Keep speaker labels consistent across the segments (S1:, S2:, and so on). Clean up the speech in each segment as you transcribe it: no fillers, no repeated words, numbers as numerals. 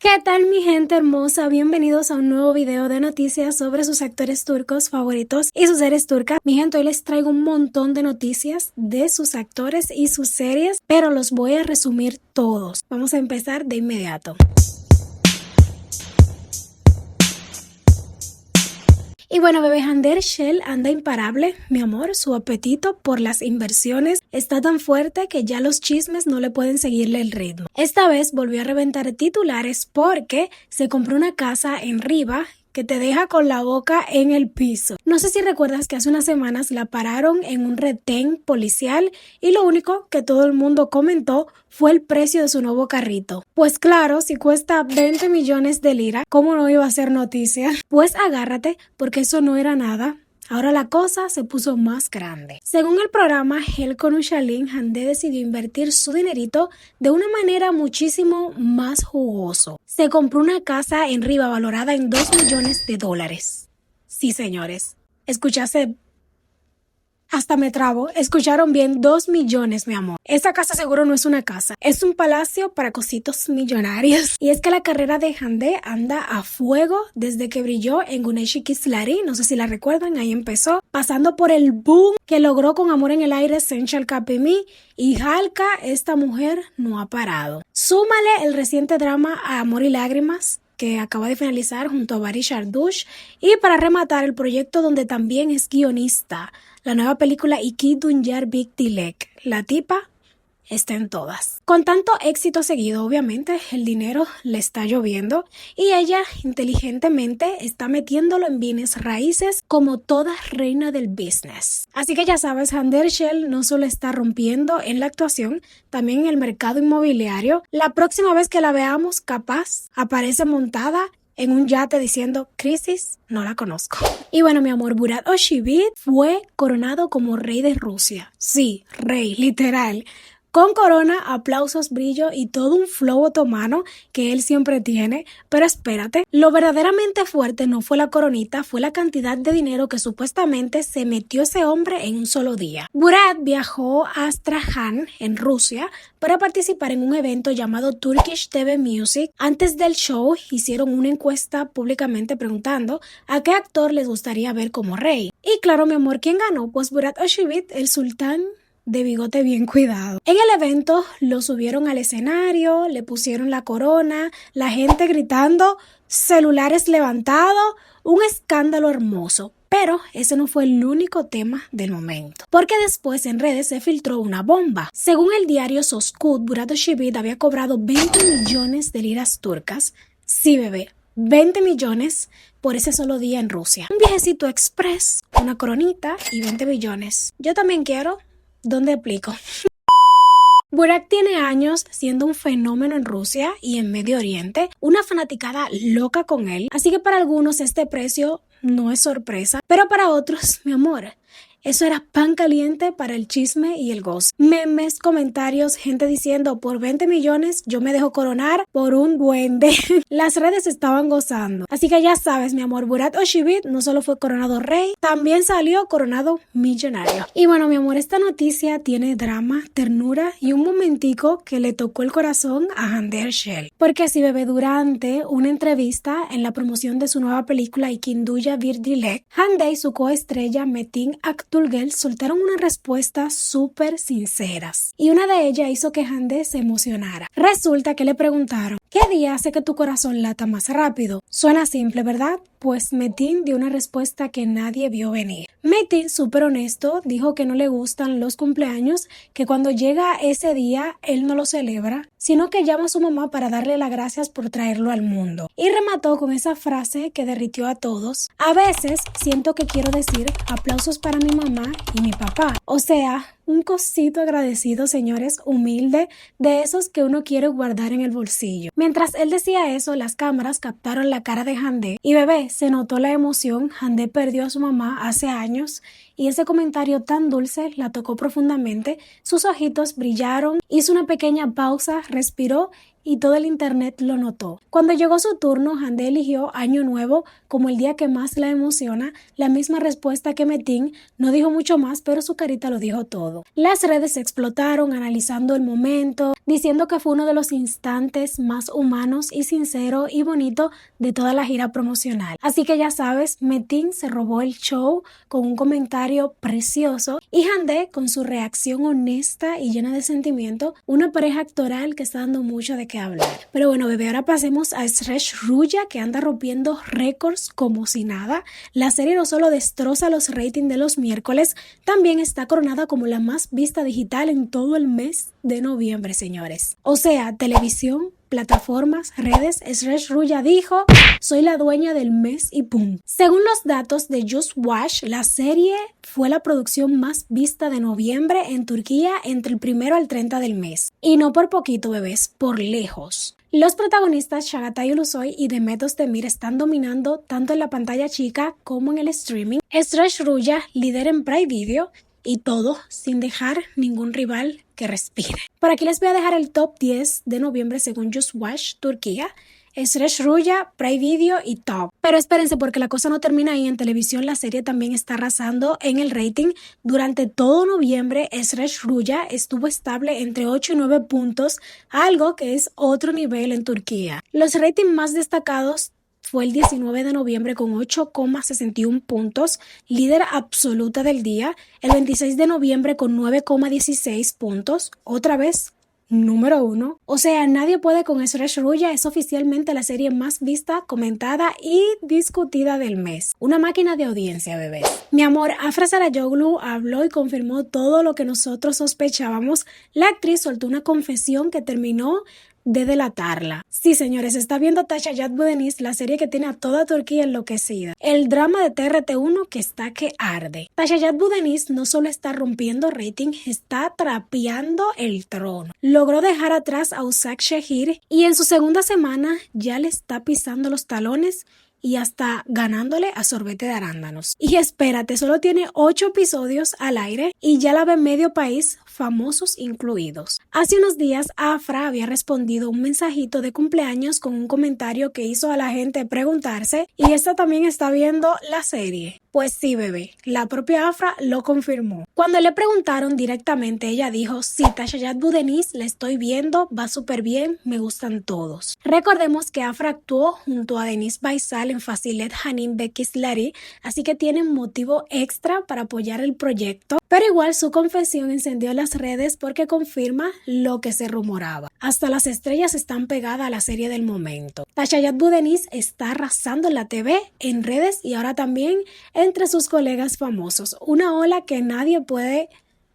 S1: ¿Qué tal mi gente hermosa? Bienvenidos a un nuevo video de noticias sobre sus actores turcos favoritos y sus series turcas. Mi gente, hoy les traigo un montón de noticias de sus actores y sus series, pero los voy a resumir todos. Vamos a empezar de inmediato. Y bueno, bebé, Hande Erçel anda imparable, mi amor. Su apetito por las inversiones está tan fuerte que ya los chismes no le pueden seguirle el ritmo. Esta vez volvió a reventar titulares porque se compró una casa en Riva que te deja con la boca en el piso. No sé si recuerdas que hace unas semanas la pararon en un retén policial y lo único que todo el mundo comentó fue el precio de su nuevo carrito. Pues claro, si cuesta 20 millones de lira, ¿cómo no iba a ser noticia? Pues agárrate, porque eso no era nada. Ahora la cosa se puso más grande. Según el programa Hell con Ushalin, Hande decidió invertir su dinerito de una manera muchísimo más jugoso. Se compró una casa en Riva valorada en $2 millones. Sí, señores. Escuchaste. Hasta me trabo. Escucharon bien, 2 millones, mi amor. Esa casa seguro no es una casa, es un palacio para cositos millonarios. Y es que la carrera de Hande anda a fuego desde que brilló en Güneş İkizleri, no sé si la recuerdan, ahí empezó, pasando por el boom que logró con Amor en el Aire, Sen Çalkapimi y Halka. Esta mujer no ha parado. Súmale el reciente drama a Amor y Lágrimas, que acaba de finalizar junto a Barış Arduç, y para rematar el proyecto donde también es guionista, la nueva película Iki Dünya Bir Dilek. La tipa está en todas. Con tanto éxito seguido, obviamente, el dinero le está lloviendo y ella inteligentemente está metiéndolo en bienes raíces como toda reina del business. Así que ya sabes, Hande Erçel no solo está rompiendo en la actuación, también en el mercado inmobiliario. La próxima vez que la veamos, capaz, aparece montada en un yate diciendo crisis, no la conozco. Y bueno, mi amor, Murat Özçivit fue coronado como rey de Rusia. Sí, rey, literal. Con corona, aplausos, brillo y todo un flow otomano que él siempre tiene. Pero espérate, lo verdaderamente fuerte no fue la coronita, fue la cantidad de dinero que supuestamente se metió ese hombre en un solo día. Murat viajó a Astrakhan, en Rusia, para participar en un evento llamado Turkish TV Music. Antes del show hicieron una encuesta públicamente preguntando a qué actor les gustaría ver como rey. Y claro, mi amor, ¿quién ganó? Pues Murat Özçivit, el sultán de bigote bien cuidado. En el evento lo subieron al escenario, le pusieron la corona, la gente gritando, celulares levantados, un escándalo hermoso. Pero ese no fue el único tema del momento, porque después en redes se filtró una bomba. Según el diario Soskud, Murat Özçivit había cobrado 20 millones de liras turcas. Sí, bebé, 20 millones por ese solo día en Rusia. Un viajecito express, una coronita y 20 millones. Yo también quiero. ¿Dónde aplico? Murat tiene años siendo un fenómeno en Rusia y en Medio Oriente, una fanaticada loca con él, así que para algunos este precio no es sorpresa, pero para otros, mi amor, eso era pan caliente para el chisme y el gozo. Memes, comentarios, gente diciendo por 20 millones yo me dejo coronar por un duende. Las redes estaban gozando. Así que ya sabes, mi amor, Murat Özçivit no solo fue coronado rey, también salió coronado millonario. Y bueno, mi amor, esta noticia tiene drama, ternura y un momentico que le tocó el corazón a Hande Erçel. Porque así, bebé, durante una entrevista en la promoción de su nueva película İki Dünya Bir Dilek, Hande y su coestrella Metin Akturgel soltaron unas respuestas súper sinceras y una de ellas hizo que Hande se emocionara. Resulta que le preguntaron, ¿qué día hace que tu corazón lata más rápido? Suena simple, ¿verdad? Pues Metin dio una respuesta que nadie vio venir. Metin, súper honesto, dijo que no le gustan los cumpleaños, que cuando llega ese día él no lo celebra, sino que llama a su mamá para darle las gracias por traerlo al mundo. Y remató con esa frase que derritió a todos. A veces siento que quiero decir aplausos para mi mamá y mi papá. O sea, un cosito agradecido, señores, humilde, de esos que uno quiere guardar en el bolsillo. Mientras él decía eso, las cámaras captaron la cara de Hande y bebé, se notó la emoción. Hande perdió a su mamá hace años y ese comentario tan dulce la tocó profundamente. Sus ojitos brillaron, hizo una pequeña pausa, respiró y todo el internet lo notó. Cuando llegó su turno, Hande eligió Año Nuevo como el día que más la emociona, la misma respuesta que Metin. No dijo mucho más, pero su carita lo dijo todo. Las redes explotaron analizando el momento, diciendo que fue uno de los instantes más humanos y sincero y bonito de toda la gira promocional. Así que ya sabes, Metin se robó el show con un comentario precioso y Handé con su reacción honesta y llena de sentimiento, una pareja actoral que está dando mucho de qué hablar. Pero bueno, bebé, ahora pasemos a Sresh Ruya, que anda rompiendo récords como si nada. La serie no solo destroza los ratings de los miércoles, también está coronada como la más vista digital en todo el mes de noviembre, señores. O sea, televisión, plataformas, redes, Sresh Ruya dijo: soy la dueña del mes y pum. Según los datos de Just Watch, la serie fue la producción más vista de noviembre en Turquía entre el 1 al 30 del mes. Y no por poquito, bebés, por lejos. Los protagonistas Chagatai Ulusoy y Demet Özdemir están dominando tanto en la pantalla chica como en el streaming. Sresh Ruya lidera en Prime Video y todo sin dejar ningún rival que respire. Por aquí les voy a dejar el top 10 de noviembre según Just Watch Turquía. Sresh Ruya, Prime Video y Top. Pero espérense, porque la cosa no termina ahí. En televisión la serie también está arrasando en el rating. Durante todo noviembre, Sresh Ruya estuvo estable entre 8 y 9 puntos, algo que es otro nivel en Turquía. Los ratings más destacados fue el 19 de noviembre con 8,61 puntos, líder absoluta del día. El 26 de noviembre con 9,16 puntos, otra vez número 1. O sea, nadie puede con Sresh Ruya. Es oficialmente la serie más vista, comentada y discutida del mes. Una máquina de audiencia, bebés. Mi amor, Afra Sarayoglu habló y confirmó todo lo que nosotros sospechábamos. La actriz soltó una confesión que terminó de delatarla. Sí, señores, está viendo Tasha Yad Budenis, la serie que tiene a toda Turquía enloquecida. El drama de TRT1 que está que arde. Tasha Yad Budenis no solo está rompiendo rating, está trapeando el trono. Logró dejar atrás a Usak Shehir y en su segunda semana ya le está pisando los talones y hasta ganándole a Sorbete de Arándanos. Y espérate, solo tiene 8 episodios al aire y ya la ve medio país, famosos incluidos. Hace unos días Afra había respondido un mensajito de cumpleaños con un comentario que hizo a la gente preguntarse: ¿y esta también está viendo la serie? Pues sí, bebé, la propia Afra lo confirmó. Cuando le preguntaron directamente, ella dijo: sí, Tasha Yad Budenis la estoy viendo, va súper bien, me gustan todos. Recordemos que Afra actuó junto a Deniz Baysal en Fazilet Hanim Bekislari, así que tienen motivo extra para apoyar el proyecto, pero igual su confesión encendió las redes porque confirma lo que se rumoraba. Hasta las estrellas están pegadas a la serie del momento. Tasha Yad Budenis está arrasando en la TV, en redes y ahora también entre sus colegas famosos. Una ola que nadie puede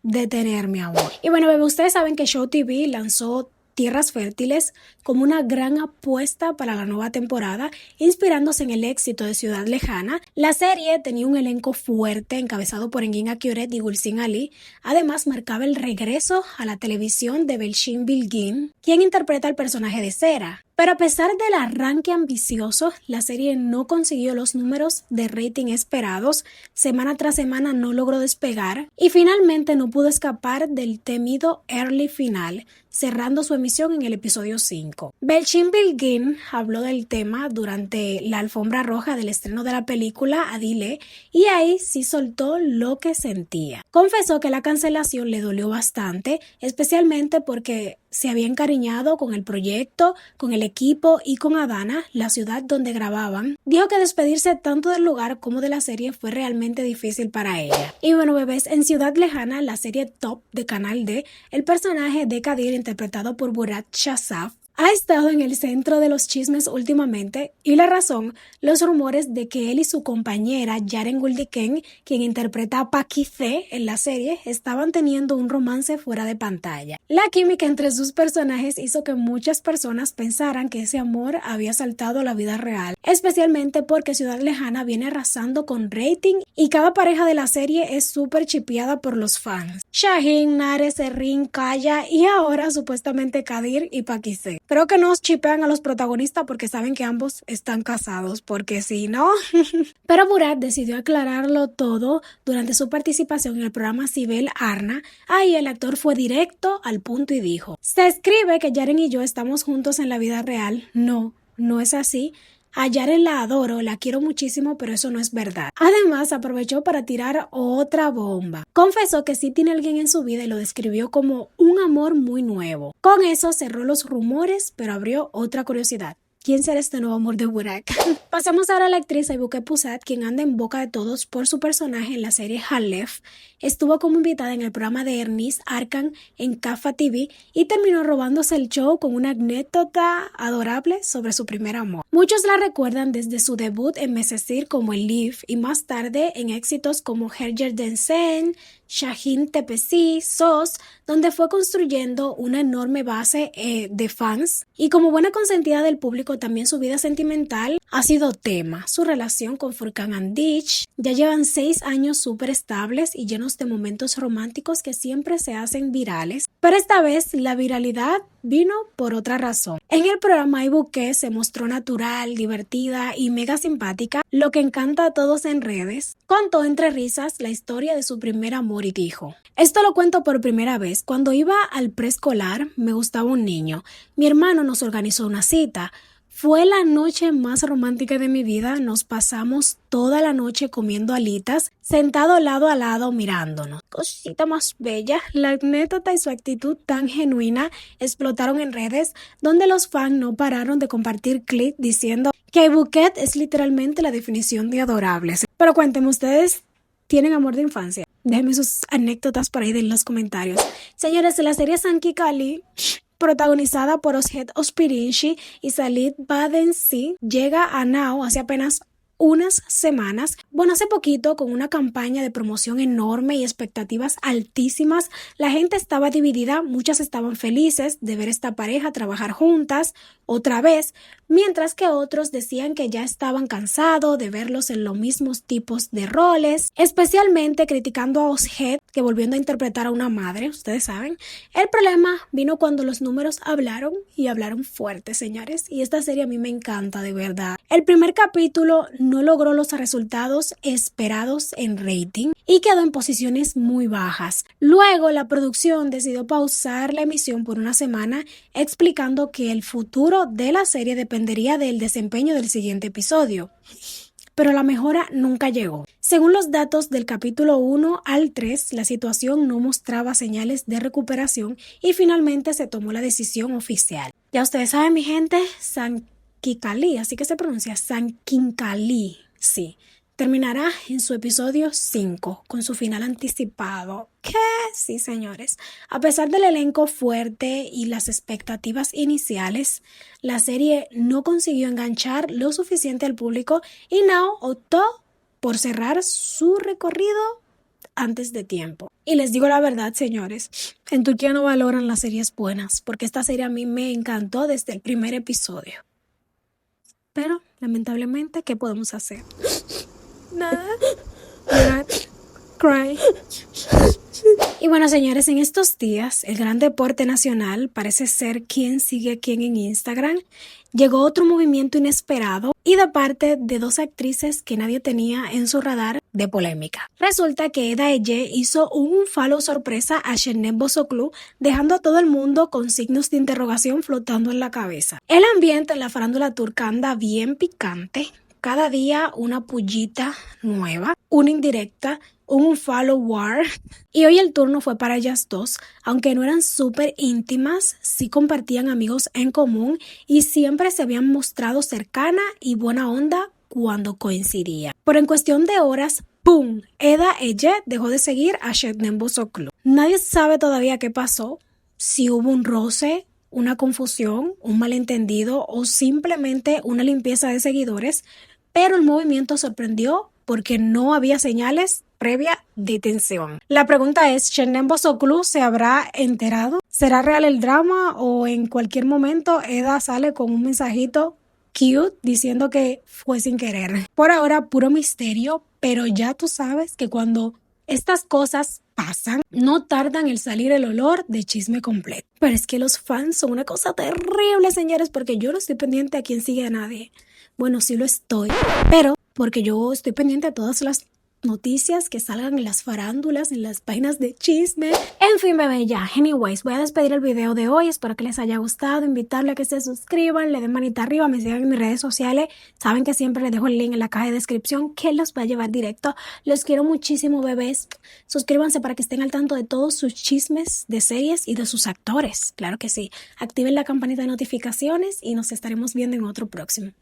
S1: detener, mi amor. Y bueno, bebé, ustedes saben que Show TV lanzó Tierras Fértiles como una gran apuesta para la nueva temporada, inspirándose en el éxito de Ciudad Lejana. La serie tenía un elenco fuerte encabezado por Engin Akyüret y Gülsün Ali. Además, marcaba el regreso a la televisión de Belçin Bilgin, quien interpreta al personaje de Sera. Pero a pesar del arranque ambicioso, la serie no consiguió los números de rating esperados. Semana tras semana no logró despegar y finalmente no pudo escapar del temido early final, cerrando su emisión en el episodio 5. Belçin Bilgin habló del tema durante la alfombra roja del estreno de la película Adile y ahí sí soltó lo que sentía. Confesó que la cancelación le dolió bastante, especialmente porque se había encariñado con el proyecto, con el equipo y con Adana, la ciudad donde grababan. Dijo que despedirse tanto del lugar como de la serie fue realmente difícil para ella. Y bueno, bebés, en Ciudad Lejana, la serie top de Canal D, el personaje de Kadir, interpretado por Burak Shahzad, ha estado en el centro de los chismes últimamente, y la razón, los rumores de que él y su compañera Yaren Guldiken, quien interpreta a Pakize en la serie, estaban teniendo un romance fuera de pantalla. La química entre sus personajes hizo que muchas personas pensaran que ese amor había saltado a la vida real, especialmente porque Ciudad Lejana viene arrasando con rating y cada pareja de la serie es súper chipeada por los fans. Shahin, Nare, Serrin, Kaya y ahora supuestamente Kadir y Pakize. Creo que no chipean a los protagonistas porque saben que ambos están casados, porque si no... Pero Burak decidió aclararlo todo durante su participación en el programa Sibel Arna. Ahí el actor fue directo al punto y dijo: se escribe que Yaren y yo estamos juntos en la vida real. No es así. A Yaren la adoro, la quiero muchísimo, pero eso no es verdad. Además, aprovechó para tirar otra bomba. Confesó que sí tiene alguien en su vida y lo describió como un amor muy nuevo. Con eso cerró los rumores, pero abrió otra curiosidad. ¿Quién será este nuevo amor de Burak? Pasamos ahora a la actriz Aybüke Pusat, quien anda en boca de todos por su personaje en la serie Halef. Estuvo como invitada en el programa de Ernest Arcan en Cafa TV y terminó robándose el show con una anécdota adorable sobre su primer amor. Muchos la recuerdan desde su debut en Mesesir como el Liv y más tarde en éxitos como Herger Densen, Shahin Tepesi, SOS, donde fue construyendo una enorme base de fans. Y como buena consentida del público, también su vida sentimental ha sido tema. Su relación con Furkan Andic, ya llevan 6 años súper estables y llenos de momentos románticos que siempre se hacen virales. Pero esta vez la viralidad vino por otra razón. En el programa Aybüke se mostró natural, divertida y mega simpática, lo que encanta a todos en redes. Contó entre risas la historia de su primer amor y dijo: esto lo cuento por primera vez. Cuando iba al preescolar me gustaba un niño. Mi hermano nos organizó una cita. Fue la noche más romántica de mi vida. Nos pasamos toda la noche comiendo alitas, sentado lado a lado mirándonos. Cosita más bella. La anécdota y su actitud tan genuina explotaron en redes, donde los fans no pararon de compartir clips diciendo que Aybüke es literalmente la definición de adorables. Pero cuéntenme, ¿ustedes tienen amor de infancia? Déjenme sus anécdotas por ahí en los comentarios. Señores, la serie Sanki Kali, protagonizada por Özge Özpirinçci y Salih Badessi, llega a Now hace apenas unas semanas, hace poquito, con una campaña de promoción enorme y expectativas altísimas. La gente estaba dividida, muchas estaban felices de ver esta pareja trabajar juntas otra vez, mientras que otros decían que ya estaban cansados de verlos en los mismos tipos de roles, especialmente criticando a Özge, que volviendo a interpretar a una madre, ustedes saben. El problema vino cuando los números hablaron y hablaron fuerte, señores, y esta serie a mí me encanta de verdad. El primer capítulo no logró los resultados esperados en rating y quedó en posiciones muy bajas. Luego la producción decidió pausar la emisión por una semana, explicando que el futuro de la serie dependería del desempeño del siguiente episodio. Pero la mejora nunca llegó. Según los datos del capítulo 1 al 3, la situación no mostraba señales de recuperación y finalmente se tomó la decisión oficial. Ya ustedes saben, mi gente, Sanki Kali, así que se pronuncia Sanki Kali, sí. Terminará en su episodio 5, con su final anticipado. ¿Qué? Sí, señores. A pesar del elenco fuerte y las expectativas iniciales, la serie no consiguió enganchar lo suficiente al público y Now optó por cerrar su recorrido antes de tiempo. Y les digo la verdad, señores, en Turquía no valoran las series buenas, porque esta serie a mí me encantó desde el primer episodio. Pero, lamentablemente, ¿qué podemos hacer? Nada. Cry. Y bueno, señores, en estos días el gran deporte nacional parece ser quién sigue a quién en Instagram. Llegó otro movimiento inesperado y de parte de 2 actrices que nadie tenía en su radar de polémica. Resulta que Eda Ece hizo un follow sorpresa a Şebnem Bozoklu, dejando a todo el mundo con signos de interrogación flotando en la cabeza. El ambiente en la farándula turca anda bien picante. Cada día una pullita nueva, una indirecta, un follow war. Y hoy el turno fue para ellas dos. Aunque no eran súper íntimas, sí compartían amigos en común y siempre se habían mostrado cercana y buena onda cuando coincidían. Pero en cuestión de horas, ¡pum!, Eda Ece dejó de seguir a Şebnem Bozoklu. Nadie sabe todavía qué pasó, si hubo un roce, una confusión, un malentendido o simplemente una limpieza de seguidores, pero el movimiento sorprendió porque no había señales previa de tensión. La pregunta es, ¿Şebnem Bozoklu se habrá enterado? ¿Será real el drama o en cualquier momento Eda sale con un mensajito cute diciendo que fue sin querer? Por ahora, puro misterio, pero ya tú sabes que cuando estas cosas pasan, no tardan en salir el olor de chisme completo. Pero es que los fans son una cosa terrible, señores, porque yo no estoy pendiente a quién sigue a nadie. Bueno, sí lo estoy, pero porque yo estoy pendiente a todas las noticias que salgan en las farándulas, en las páginas de chisme. En fin, bebé, ya. Anyways, voy a despedir el video de hoy. Espero que les haya gustado. Invitarles a que se suscriban, le den manita arriba, me sigan en mis redes sociales. Saben que siempre les dejo el link en la caja de descripción que los va a llevar directo. Los quiero muchísimo, bebés. Suscríbanse para que estén al tanto de todos sus chismes de series y de sus actores. Claro que sí. Activen la campanita de notificaciones y nos estaremos viendo en otro próximo.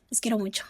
S1: Les quiero mucho.